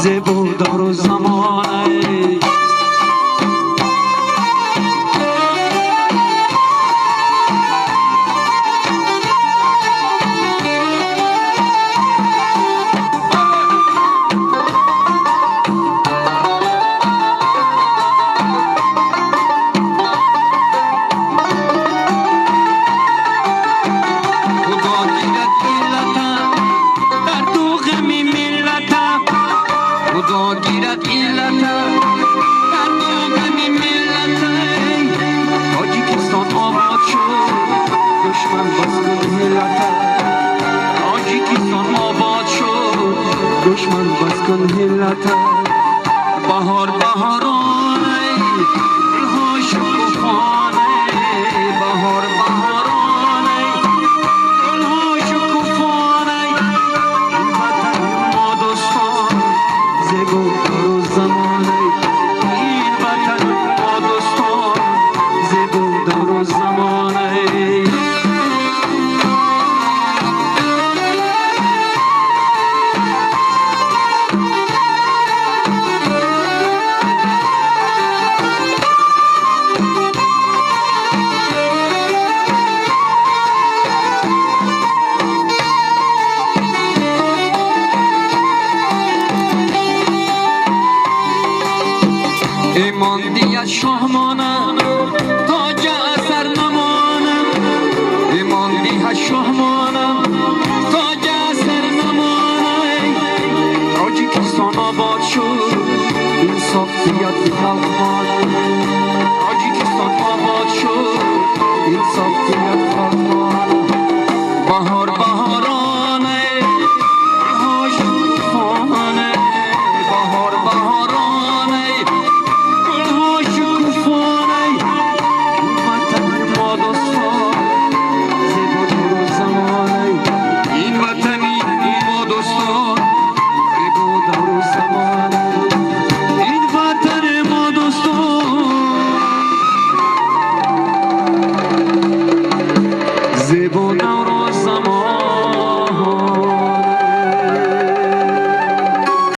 زیبا دار و زمانه گیرد ایلتا در دوغمی ملتا تاجیکستان آباد شد دشمن بس کن هلتا تاجیکستان آباد شد دشمن بس کن هلتا بهار بهارانه دلها شکوفانه بهار بهارانه دلها شکوفانه این وطن ما دوستان زیبا دار و زمانه این وطن ما دوستان زیبا دار و زمانه ایمان دیت شاه مانم تاج اثر نمانم ایمان دیت شاه مانم تاج اثر نمانم تاجیکستان آباد شد انصاف دیت خلق مانم تاجیکستان آباد شد انصاف دیت خلق